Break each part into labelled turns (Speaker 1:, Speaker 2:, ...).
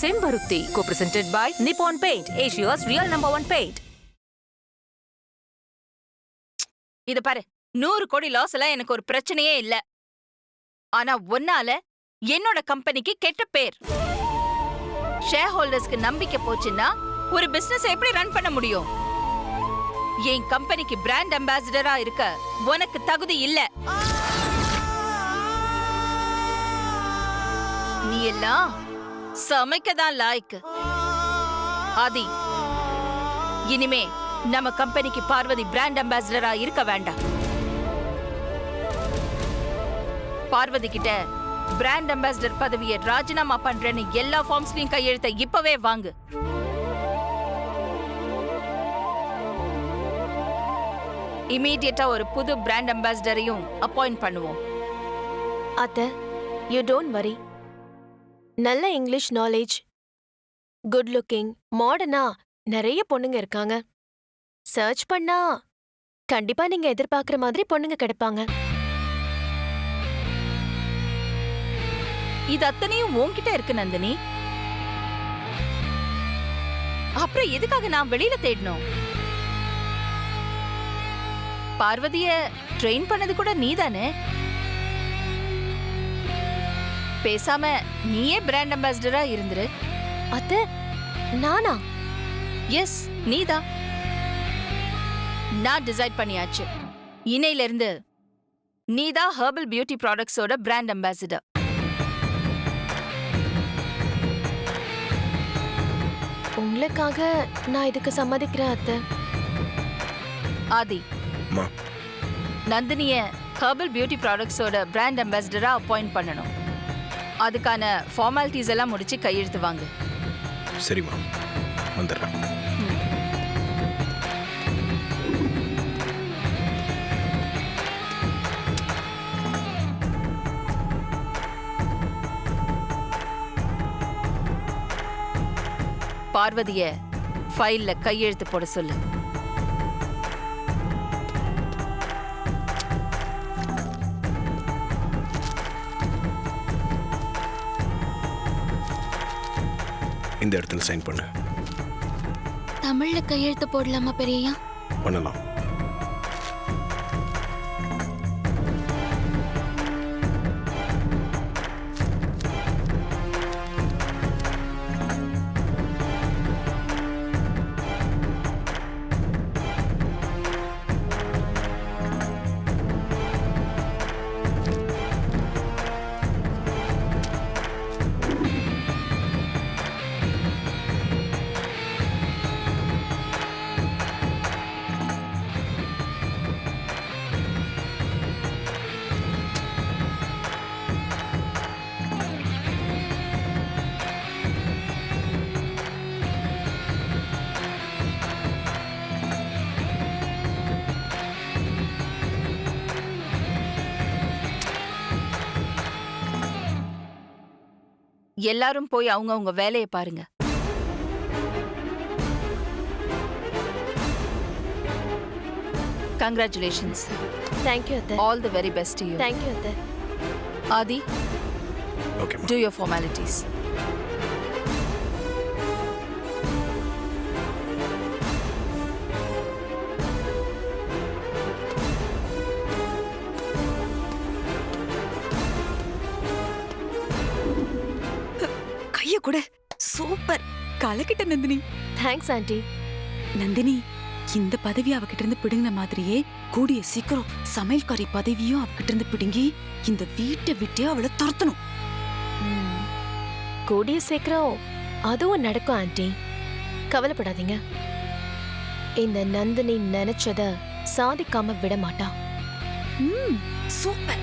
Speaker 1: Sembarutti, co-presented by Nippon Paint, Asia's real #1 paint.
Speaker 2: இது பாரு, 100 கோடி லாஸ்ல எனக்கு ஒரு பிரச்சனையே இல்ல. ஆனா ஒன்னால என்னோட கம்பெனிக்கு கெட்ட பேர். ஷேர் ஹோல்டர்ஸ்க்கு நம்பிக்கை போச்சுன்னா ஒரு பிசினஸ் எப்படி ரன் பண்ண முடியும்? என் கம்பெனிக்கு பிராண்ட் அம்பாசிடரா இருக்க உனக்கு தகுதி இல்ல. நீ எல்லாம் சமைக்கதான் லாய்க்கு. ஆதி, இனிமே நம்ம கம்பெனிக்கு பார்வதி பிராண்ட் அம்பாசிடரா இருக்க வேண்டாம். பார்வதி கிட்ட பிராண்ட் அம்பாசிடர் பதவியை ராஜினாமா பண்றேன்னு எல்லா ஃபார்ம்ஸ்லயும் கையெழுத்த இப்பவே வாங்கு. இமீடியட்டா ஒரு புது பிராண்ட் அம்பாசிடரையும் அப்பாயிண்ட் பண்ணுவோம்.
Speaker 3: அத்தை, யூ டோன்ட் வரி. நல்ல இங்கிலீஷ் நாலேஜ், குட் லுக்கிங், மாடர்னா நிறைய பொண்ணுங்க இருக்காங்க. சர்ச் பண்ணா கண்டிப்பா நீங்க எதிர்பார்க்கிற மாதிரி பொண்ணுங்க கிடைப்பாங்க.
Speaker 2: இது அத்தனையும் உன்கிட்ட இருக்கு நந்தினி. அப்புறம் எதுக்காக நான் வெளியில தேடணும்? பார்வதிய ட்ரெயின் பண்ணது கூட நீதானே. பேசாம நீயே பிராண்ட் அம்பாசிடரா இருந்துரு.
Speaker 3: அத்தை, நானா?
Speaker 2: எஸ், நீதான். நான் டிசைட் பண்ணியாச்சு. இன்னையில இருந்து நீதான் ஹெர்பல் பியூட்டி ப்ராடக்ட்ஸோட பிராண்ட் அம்பாசிடர்.
Speaker 3: உங்களுக்காக நான் இதுக்கு சம்மதிக்கிறேன் அத்தை.
Speaker 2: ஆதி, நந்தினிய ஹெர்பல் பியூட்டி ப்ராடக்ட்ஸோட பிராண்ட் அம்பாசிடரா அப்பாயிண்ட் பண்ணணும். அதுக்கான ஃபார்மாலிட்டிஸ் எல்லாம் முடிச்சு கையெழுத்து வாங்க.
Speaker 4: சரிம்மா, வந்துடுறேன்.
Speaker 2: பார்வதிய ஃபைல்ல கையெழுத்து போட சொல்லு.
Speaker 4: இந்த இடத்துல சைன் பண்ணு.
Speaker 5: தமிழ்ல கையெழுத்து போடலாமா பெரியய்யா?
Speaker 4: பண்ணலாம்.
Speaker 2: எல்லாரும் போய் அவங்க வேலையை பாருங்க. கங்க்ராச்சுலேஷன்ஸ்.
Speaker 3: தேங்க்யூ அத்தை.
Speaker 2: All the very best to you.
Speaker 3: Thank you அத்தை.
Speaker 2: Aadhi,
Speaker 4: okay,
Speaker 2: do your formalities.
Speaker 6: கைய கூட சூப்பர் கலக்கிட்ட நந்தினி.
Speaker 3: Thanks aunty.
Speaker 6: நந்தினி, இந்த பதவி அவகிட்ட இருந்து பிடுங்கின மாதிரியே கூடிய சீக்கிரம் சமையல்காரி பதவியும் அவகிட்ட இருந்து பிடுங்கி இந்த வீட்டை விட்டே அவளை துரத்தணும்.
Speaker 3: கூடிய சீக்கிரம் அதுவும் நடக்கும் ஆண்டி, கவலைப்படாதீங்க. இந்த நந்தினி நினைச்சத சாதிக்காம விட மாட்டா.
Speaker 6: சூப்பர்.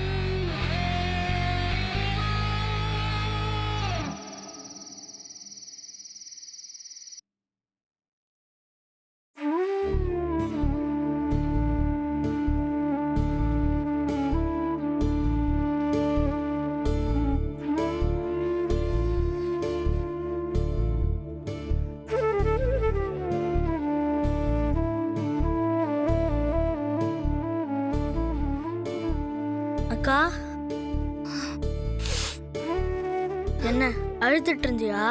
Speaker 7: அக்கா, என்ன அழுதுட்டு இருந்தியா?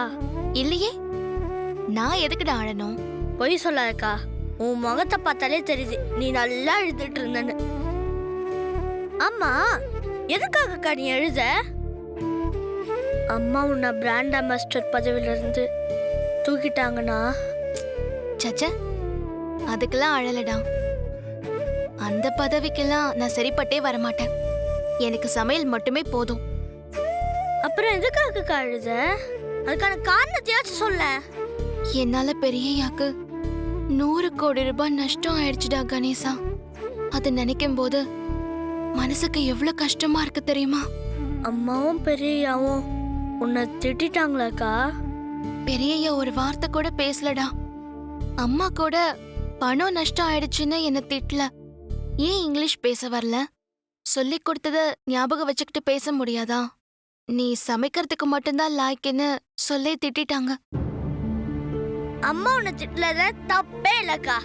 Speaker 5: இல்லையே, நான் எதுக்குடா அழணும்?
Speaker 7: பொய் சொல்லாதக்கா, உன் முகத்தை பார்த்தாலே தெரியுது நீ நல்லா எழுதிட்டு இருந்தன்னு. ஆமா, எதுக்காகக்கா நீ எழுத? அம்மா உன்னை பிராண்ட் அம்பாசிடர் பதவியில இருந்து தூக்கிட்டாங்கன்னா?
Speaker 5: சச்ச, அதுக்கெல்லாம் அழலடா. அந்த பதவிக்கெல்லாம் நான் சரிப்பட்டே வரமாட்டேன். எனக்கு சமையல் மட்டுமே போதும்.
Speaker 7: அப்புறம் எதுக்காகக்கா எழுத? அதுக்கான காரணத்தையாச்சும் சொல்ல.
Speaker 5: என்னால பெரியயாக்கு 100 கோடி ரூபாய் நஷ்டம் ஆயிடுச்சுடா கணேசா. அது நினைக்கும் போது மனசுக்கு எவ்வளவு கஷ்டமா இருக்கு தெரியுமா?
Speaker 7: அம்மாவும் பெரியாவும் உன்னை திட்டாங்களாக்கா?
Speaker 5: பெரியய்யா ஒரு வார்த்தை கூட பேசலடா. அம்மா கூட பணம் நஷ்டம் ஆயிடுச்சுன்னு என்ன திட்டல. ஏன் இங்கிலீஷ் பேச வரல? சொல்லிக் கொடுத்தத ஞாபகம் வச்சுக்கிட்டு பேச முடியாதா? நீ சமைக்கிறதுக்கு மட்டும்தான் லாய்க்குன்னு சொல்லி திட்டாங்க.
Speaker 7: அம்மா உன்னை திட்டல தப்பே இல்லக்கா.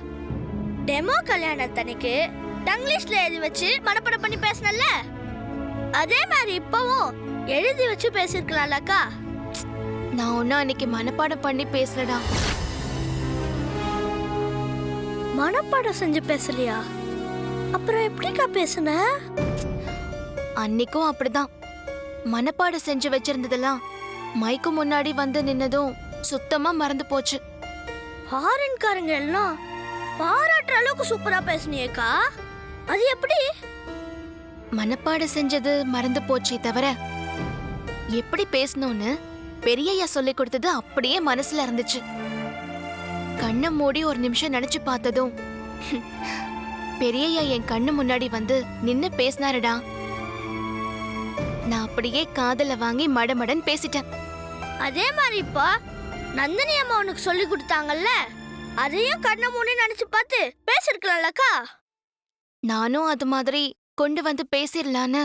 Speaker 7: டெமோ கல்யாணத்தன்னைக்கு டங்கிலீஷ்ல எழுதி வச்சு மனப்பாடம் பண்ணி பேசினல்ல, அதே மாதிரி இப்பவும் எழுதி வச்சு பேசிருக்கலாம்லக்கா.
Speaker 5: நான் ஒன்னும் அன்னைக்கு மனப்பாடம் பண்ணி பேசலடா.
Speaker 7: மனப்பாடம் செஞ்சு பேசலையா? அப்புறம் எப்படிக்கா பேசுன?
Speaker 5: அன்னைக்கும் அப்படிதான். மனப்பாடம் செஞ்சு வச்சிருந்ததெல்லாம் மைக்கு முன்னாடி வந்து நின்னதும் சுத்தமா மறந்து போச்சு.
Speaker 7: ஃபாரின்காரங்க எல்லாம் பாராட்டுற அளவுக்கு சூப்பரா பேசுனியேக்கா, அது எப்படி?
Speaker 5: மனப்பாடம் செஞ்சது மறந்து போச்சே தவிர எப்படி பேசணும்னு பெரியய்யா சொல்லி கொடுத்தது அப்படியே மனசுல இருந்துச்சு. கண்ணை மூடி ஒரு நிமிஷம் நினைச்சு பார்த்ததும் பெரியய்யா என் கண்ணு முன்னாடி வந்து நின்னு பேசினாருடா. நான் அப்படியே காதல வாங்கி மடமடன் பேசிட்டேன்.
Speaker 7: அதே மாதிரி இப்போ நந்தினி அம்மா உனக்கு சொல்லி கொடுத்தாங்கல்ல, அதையும் கண்ணை மூடி நினைச்சு பார்த்து பேசிருக்கலாம்லக்கா.
Speaker 5: நானும் அது மாதிரி கொண்டு வந்து பேசிடலான்னு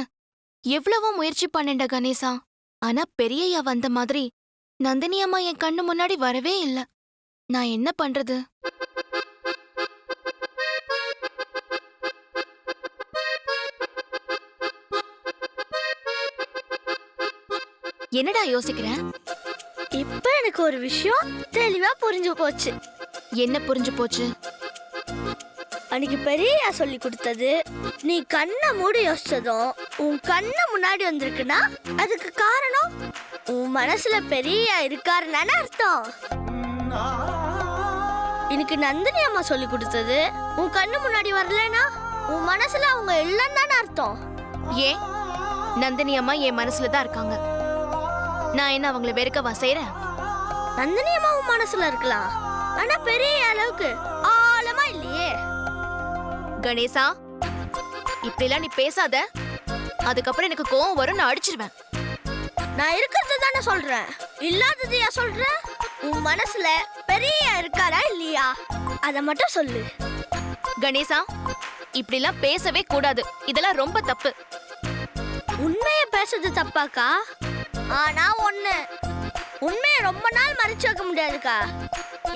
Speaker 5: எவ்வளவோ முயற்சி பண்ணேன்டா கணேசா. ஆனா பெரியய்யா வந்த மாதிரி நந்தினி அம்மா என் கண்ணு முன்னாடி வரவே இல்ல. நான் என்ன பண்றது? என்னடா யோசிக்கிறேன்?
Speaker 7: இப்ப எனக்கு ஒரு விஷயம் தெளிவா புரிஞ்சு போச்சு.
Speaker 5: என்ன புரிஞ்சு போச்சு?
Speaker 7: அன்னைக்கு பெரியயா சொல்லி கொடுத்தது நீ கண்ணை மூடி யோசிச்சதும் உன் கண்ணை முன்னாடி வந்திருக்குன்னா அதுக்கு காரணம் உன் மனசுல பெரியயா இருக்காருன்னு அர்த்தம். இன்னைக்கு நந்தினி அம்மா சொல்லி கொடுத்தது உன் கண்ணு முன்னாடி வரலனா உன் மனசுல அவங்க இல்லைன்னு தானே அர்த்தம்.
Speaker 5: ஏன்? நந்தினி அம்மா என் மனசுல தான் இருக்காங்க. நான் என்ன அவங்கள வெறுக்கவா செய்றேன்?
Speaker 7: நந்தினி அம்மா உன் மனசுல இருக்கலாம், ஆனா பெரிய அளவுக்கு ஆழமா இல்லையே.
Speaker 5: கணேசா, இப்படிலாம் நீ பேசாத. அதுக்கப்புறம் எனக்கு கோவம் வரும், நான் அடிச்சிருவேன்.
Speaker 7: நான் இருக்கிறது தானே சொல்றேன், இல்லாததையா சொல்றேன்? உன் மனசுல பெரிய இருக்காரா இல்லையா அத மட்டும் சொல்லு.
Speaker 5: கணேசா, இப்படிலாம் பேசவே கூடாது. இதெல்லாம் ரொம்ப தப்பு.
Speaker 7: உண்மைய பேசுறது தப்பாக்கா? ஆனா ஒண்ணு, உண்மையை ரொம்ப நாள் மறைச்சு வைக்க முடியாதுக்கா.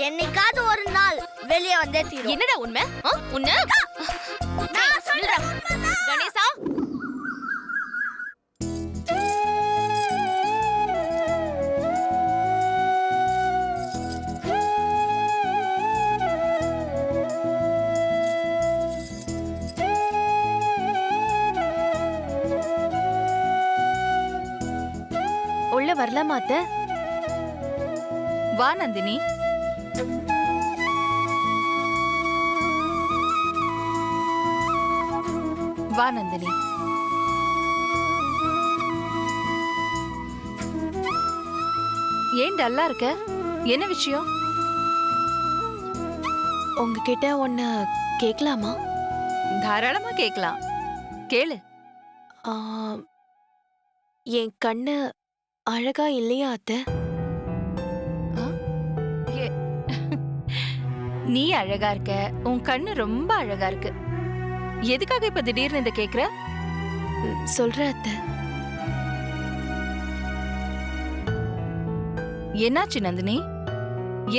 Speaker 7: என்னைக்காவது ஒரு நாள் வெளியே வந்தே தீரும்.
Speaker 5: என்னடா உண்மை? உண்மை
Speaker 7: நான் சொல்றேன் உண்மைதான்.
Speaker 5: கணேசா,
Speaker 3: உள்ள வரலாமா அத்தை?
Speaker 2: வா நந்தினி. வா நந்தினி. ஏன் டல்லா இருக்க? என்ன விஷயம்?
Speaker 3: உங்ககிட்ட ஒன்னு கேட்கலாமா?
Speaker 2: தாராளமா கேட்கலாம், கேளு.
Speaker 3: ஆ, என் கண்ணு அழகா இல்லையா அத்தை?
Speaker 2: நீ அழகா இருக்க, உன் கண்ணு ரொம்ப அழகா இருக்கு. எதுக்காக இப்ப திடீர்னு இத கேக்குற?
Speaker 3: சொல்றேன் அத்தை.
Speaker 2: என்னாச்சு நந்தினி?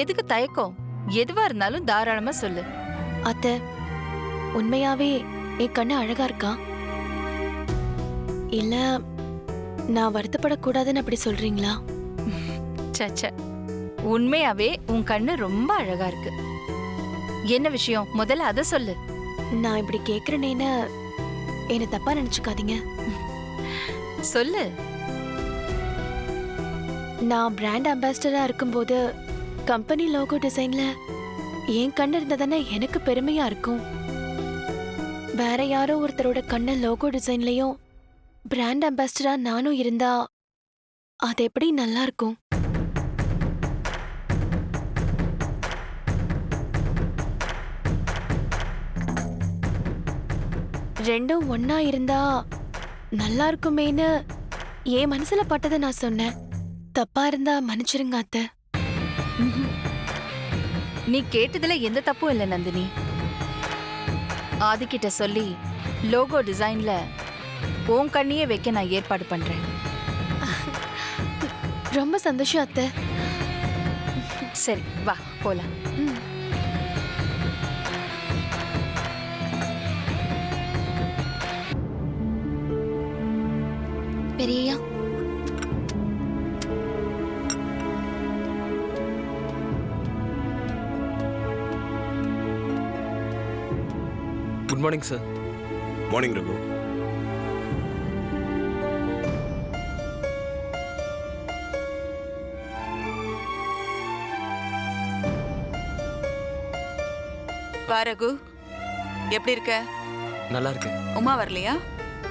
Speaker 2: எதுக்கு தயக்கம்? எதுவா இருந்தாலும் தாராளமா சொல்லு.
Speaker 3: அத்தை, உண்மையாவே என் கண்ணு அழகா இருக்கா? இல்ல நான் வருத்தப்படக்கூடாதுன்னு அப்படி சொல்றீங்களா?
Speaker 2: சச்ச, உண்மையாவே உன் கண்ணு ரொம்ப அழகா இருக்கு. என்ன விஷயம் முதல்ல அத சொல்லு.
Speaker 3: நான் இப்படி கேக்குறேனேன்னு என்ன தப்பா நினைச்சுக்காதீங்க.
Speaker 2: சொல்லு.
Speaker 3: நான் பிராண்ட் அம்பாசிடரா இருக்கும்போது கம்பெனி லோகோ டிசைன்ல என் கண்ணு இருந்ததானே எனக்கு பெருமையா இருக்கும். வேற யாரோ ஒருத்தரோட கண்ணு லோகோ டிசைன்லயும் பிராண்ட் அம்பாசிடரா நானும் இருந்தா அது எப்படி நல்லா இருக்கும்? ரெண்டும் ஒன்னா இருந்தா நல்லா இருக்குமேன்னு என் மனசுல பட்டதை நான் சொன்னேன். தப்பா இருந்தா மன்னிச்சிருங்க அத்தை.
Speaker 2: நீ கேட்டதுல எந்த தப்பும் இல்ல நந்தினி. ஆதிக்கிட்ட சொல்லி லோகோ டிசைன்ல உன் கண்ணியே வைக்க நான் ஏற்பாடு பண்றேன்.
Speaker 3: ரொம்ப சந்தோஷம் அத்தை.
Speaker 2: சரி வா போலாம்.
Speaker 5: பெரியய்யா,
Speaker 8: good morning sir.
Speaker 4: Morning Raghu.
Speaker 6: Raghu, எப்படி இருக்க?
Speaker 8: நல்லா இருக்கு.
Speaker 6: உமா வரலையா?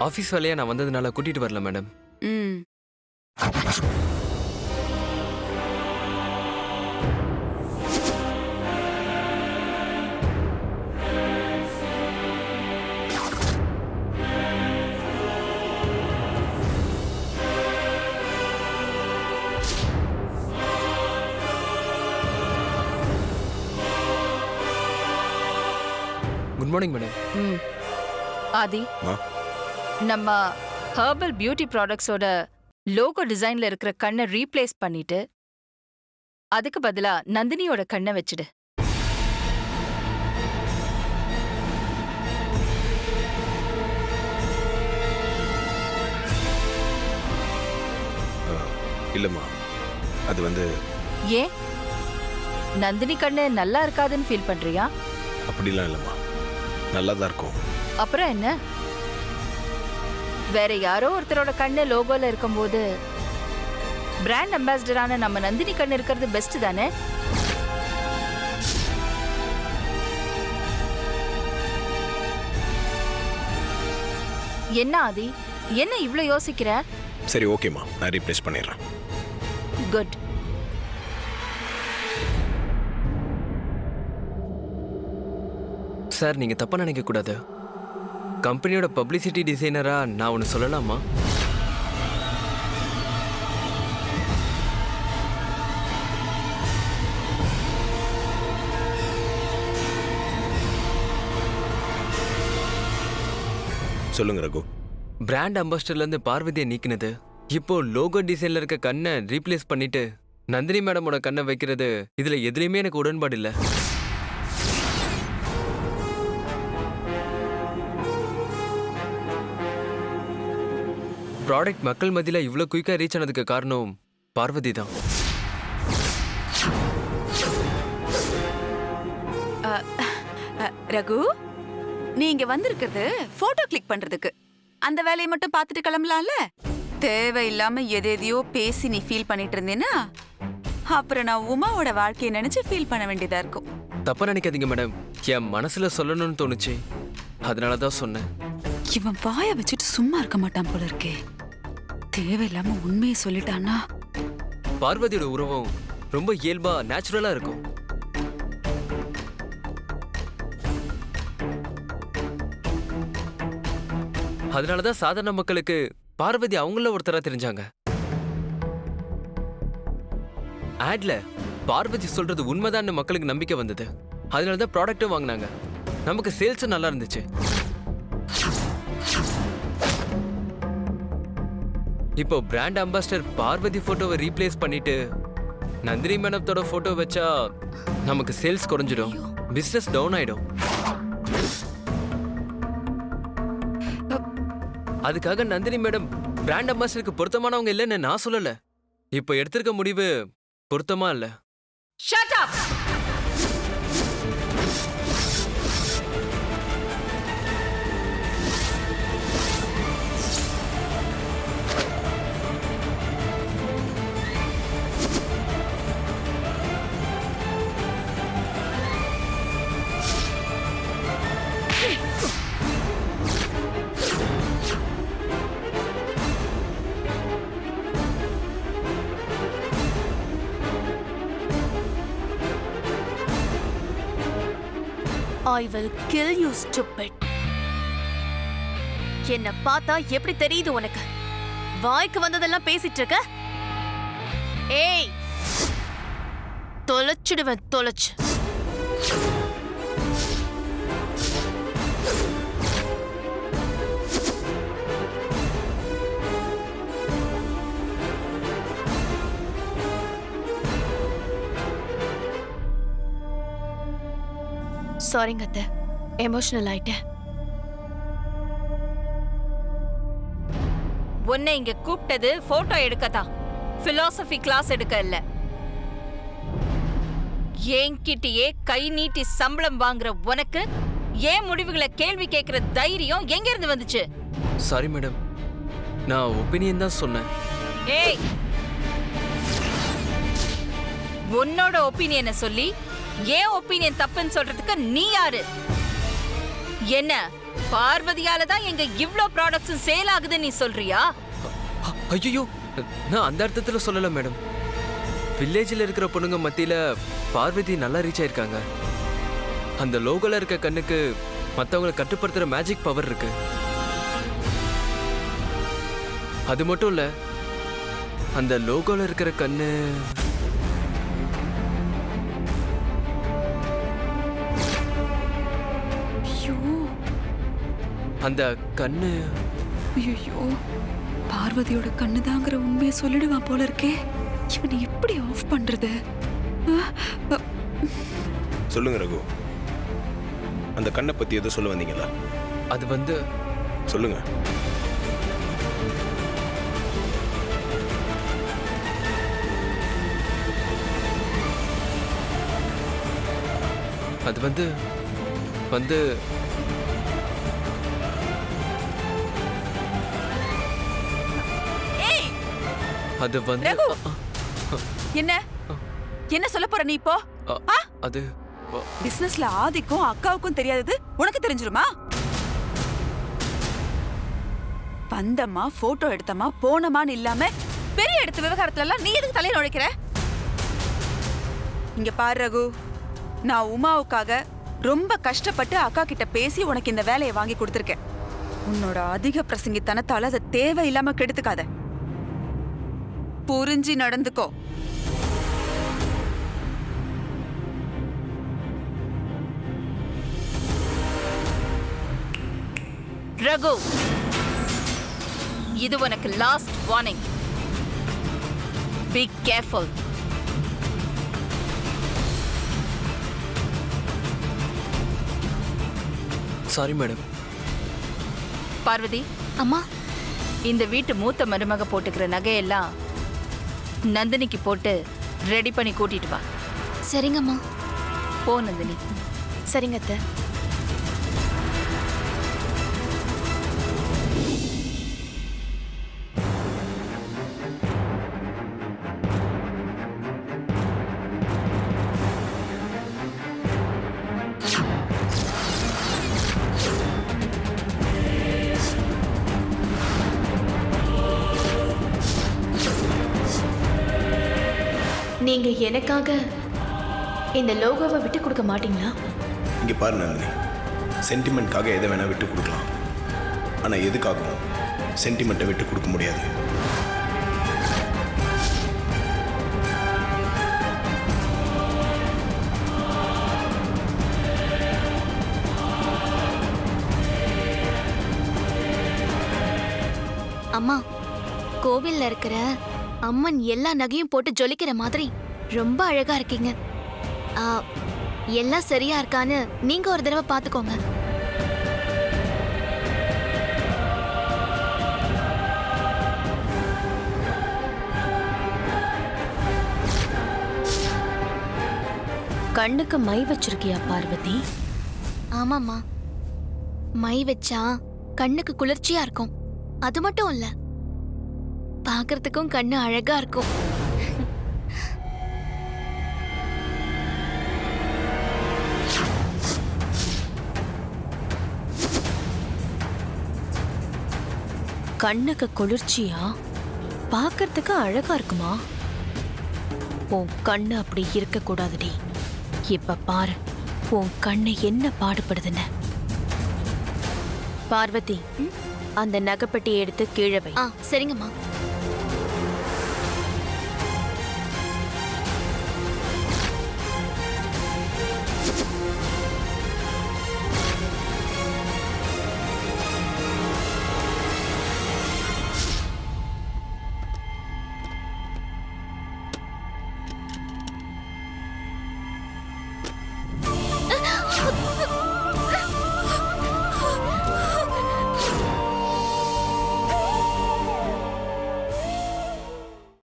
Speaker 8: ஆஃபீஸ் வேலையா நான் வந்ததுனால கூட்டிட்டு வரல மேடம்.
Speaker 6: ம்.
Speaker 8: Good morning madam.
Speaker 2: ம். ஆதி,
Speaker 4: மா.
Speaker 2: நம்ம ஹெர்பல் பியூட்டி ப்ராடக்ட்ஸோட லோகோ டிசைன்ல இருக்கிற கண்ணை ரீப்ளேஸ் பண்ணிட்டு அதுக்கு பதிலா நந்தினியோட கண்ணை வச்சிடு.
Speaker 4: இல்லைம்மா, அது வந்து
Speaker 2: ஏன் நந்தினி கண்ணு நல்லா இருக்காதுன்னு ஃபீல் பண்றியா?
Speaker 4: அப்படிலாம் இல்லைம்மா, நல்லா தான் இருக்கும்.
Speaker 2: அப்புறம் என்ன? வேற யாரோ ஒருத்தரோட கண்ணு லோகோல இருக்கும்போது பிராண்ட் அம்பாசிடரான நம்ம நந்தினி கண்ணு இருக்கிறது பெஸ்ட் தானே? என்ன ஆதி, என்ன இவ்ளோ யோசிக்கிற?
Speaker 4: சரி ஓகேம்மா, நான் ரீப்ளேஸ் பண்ணிடுறேன்.
Speaker 2: குட்.
Speaker 8: சார், நீங்க தப்பா நினைக்க கூடாது. கம்பெனியோட பப்ளிசிட்டி டிசைனரா நான் ஒன்று சொல்லலாமா?
Speaker 4: சொல்லுங்க ரகு.
Speaker 8: பிராண்ட் அம்பாசிடர்ல இருந்து பார்வதியை நீக்கினது, இப்போ லோகோ டிசைன்ல இருக்க கண்ணை ரீப்ளேஸ் பண்ணிட்டு நந்தினி மேடமோட கண்ணை வைக்கிறது, இதுல எதுலையுமே எனக்கு உடன்பாடு இல்லை. ப்ராடக்ட் மக்கள் மத்தியில இவ்வளோ குயிக்காக ரீச் ஆனதுக்கு காரணம் பார்வதி தான்.
Speaker 6: ரகு, நீ இங்க வந்திருக்கிறது போட்டோ கிளிக் பண்றதுக்கு. அந்த வேலையை மட்டும் பார்த்துட்டு கிளம்பலாம்ல. தேவையில்லாம எதையோ பேசி நீ ஃபீல் பண்ணிட்டு இருந்தேன்னா அப்புறம் நான் உமாவோட வாழ்க்கையை நினைச்சு ஃபீல் பண்ண வேண்டியதா இருக்கும்.
Speaker 8: தப்பா நினைக்காதீங்க மேடம், என் மனசுல சொல்லணும்னு தோணுச்சு, அதனால தான் சொன்னேன்.
Speaker 6: இவன் வாய வச்சுட்டு சும்மா இருக்க மாட்டான் போல இருக்கே. தேவையில்லாம உண்மையை சொல்லிட்டானா?
Speaker 8: பார்வதியோட உருவம் ரொம்ப இயல்பா நேச்சுரலா இருக்கும். அதனாலதான் சாதாரண மக்களுக்கு பார்வதி அவங்கள ஒருத்தரா தெரிஞ்சாங்க. ஆட்ல பார்வதி சொல்றது உண்மைதான் மக்களுக்கு நம்பிக்கை வந்தது. அதனாலதான் ப்ராடக்ட்டும் வாங்கினாங்க. நமக்கு சேல்ஸும் நல்லா இருந்துச்சு. இப்போ பிராண்ட் அம்பாசிடர் பார்வதி போட்டோவை ரீப்ளேஸ் பண்ணிட்டு நந்தினி மேடத்தோட போட்டோ வச்சா நமக்கு சேல்ஸ் குறைஞ்சிடும், பிசினஸ் டவுன் ஆயிடும். அதுக்காக நந்தினி மேடம் பிராண்ட் அம்பாசிடருக்கு பொருத்தமானவங்க இல்லைன்னு நான் சொல்லல. இப்போ எடுத்திருக்க முடிவு பொருத்தமா இல்ல.
Speaker 2: Shut up.
Speaker 3: I will kill you, stupid. என்ன பார்த்தா எப்படி தெரியுது உனக்கு? வாய்க்கு வந்ததெல்லாம் பேசிட்டு இருக்க? ஏய், தொலைச்சிடுவேன், தொலைச்சு. சாரிங்க அத்தை, எமோஷனல் ஆயிட்டேன்.
Speaker 2: உன்னை இங்க கூப்பிட்டது போட்டோ எடுக்கத்தான், பிலாசபி கிளாஸ் எடுக்க இல்ல. என்கிட்டயே கை நீட்டி சம்பளம் வாங்குற உனக்கு ஏன் முடிவுகளை கேள்வி கேட்கிற தைரியம் எங்க இருந்து வந்துச்சு?
Speaker 8: சாரி மேடம், நான் ஒப்பீனியன் தான் சொன்னேன்.
Speaker 2: ஏய், உன்னோட ஒப்பீனியனை சொல்லி ஏன் ஒப்பீனியன் தப்புன்னு சொல்றதுக்கு நீ யாரு? என்ன பார்வதியால தான் எங்க இவ்ளோ ப்ராடக்ட்ஸ் சேல் ஆகுது நீ சொல்றியா?
Speaker 8: ஐயோ, நான் அந்த அர்த்தத்துல சொல்லல மேடம். வில்லேஜில் இருக்கிற பொண்ணுங்க மத்தியில பார்வதி நல்லா ரீச் ஆயிருக்காங்க. அந்த லோகோல இருக்க கண்ணுக்கு மற்றவங்களை கட்டுப்படுத்துற மேஜிக் பவர் இருக்கு. அது மட்டும் இல்ல, அந்த லோகோல இருக்கிற கண்ணு அந்த கண்ணு
Speaker 6: ஐயோ, பார்வதியோட கண்ணுதாங்கிற உண்மையை சொல்லிடுவான் போல இருக்கே. இவனை எப்படி ஆஃப் பண்றது?
Speaker 4: சொல்லுங்க ரகு, அந்த கண்ணை பத்தி எதோ சொல்ல வந்தீங்களா?
Speaker 8: அது வந்து
Speaker 4: சொல்லுங்க.
Speaker 8: அது வந்து வந்து அது வந்து
Speaker 6: ரகு, என்ன என்ன சொல்ல போற நீ இப்போ?
Speaker 8: அது
Speaker 6: பிசினஸ்ல ஆதிக்கும் அக்காவுக்கும் தெரியாதது உனக்கு தெரிஞ்சிருமா? வந்தமா போட்டோ எடுத்தமா போனமான்னு இல்லாம பெரிய எடுத்த விவகாரத்துல எல்லாம் நீ எதுக்கு தலையில நுழைக்கிற? இங்க பாரு ரகு, நான் உமாவுக்காக ரொம்ப கஷ்டப்பட்டு அக்கா கிட்ட பேசி உனக்கு இந்த வேலையை வாங்கி கொடுத்துருக்கேன். உன்னோட அதிக பிரசங்கித்தனத்தால அதை தேவையில்லாம கெடுத்துக்காத. புரிஞ்சு நடந்துக்கோ.
Speaker 2: ரகு, இது உனக்கு last warning. Be careful.
Speaker 8: Sorry madam.
Speaker 2: Parvathi,
Speaker 5: அம்மா,
Speaker 2: இந்த வீட்டு மூத்த மருமக போட்டுக்கிற நகையெல்லாம் நந்தினிக்கு போட்டு ரெடி பண்ணி கூட்டிட்டு வா.
Speaker 5: சரிங்கம்மா.
Speaker 2: போ நந்தினி.
Speaker 3: சரிங்க அத்தை. நீங்க எனக்காக இந்த லோகோவை விட்டு கொடுக்க மாட்டீங்களா?
Speaker 4: இங்கே பாரு நந்தினி, சென்டிமெண்ட்காக எதை வேணால் விட்டு கொடுக்கலாம். ஆனால் எதுக்காகவும் சென்டிமெண்ட்டை விட்டு கொடுக்க முடியாது.
Speaker 5: அம்மா, கோவில்ல இருக்கிற அம்மன் எல்லா நகையும் போட்டு ஜொலிக்கிற மாதிரி ரொம்ப அழகா இருக்கீங்க. எல்லாம் சரியா இருக்கான்னு நீங்க ஒரு தடவை பாத்துக்கோங்க.
Speaker 3: கண்ணுக்கு மை வச்சிருக்கியா பார்வதி?
Speaker 5: ஆமாம்மா, மை வச்சா கண்ணுக்கு குளிர்ச்சியா இருக்கும். அது மட்டும் இல்ல, பார்க்கறதுக்கும் கண்ணு அழகா இருக்கும்.
Speaker 3: கண்ணுக்கு குளிர்ச்சியா, பார்க்கறதுக்கு அழகா இருக்குமா? உன் கண்ணு அப்படி இருக்க கூடாதுடி. இப்ப பாரு உன் கண்ணு என்ன பாடுபடுதுன்னு. பார்வதி, அந்த நகைப்பெட்டியை எடுத்து கீழே வை.
Speaker 5: சரிங்கம்மா.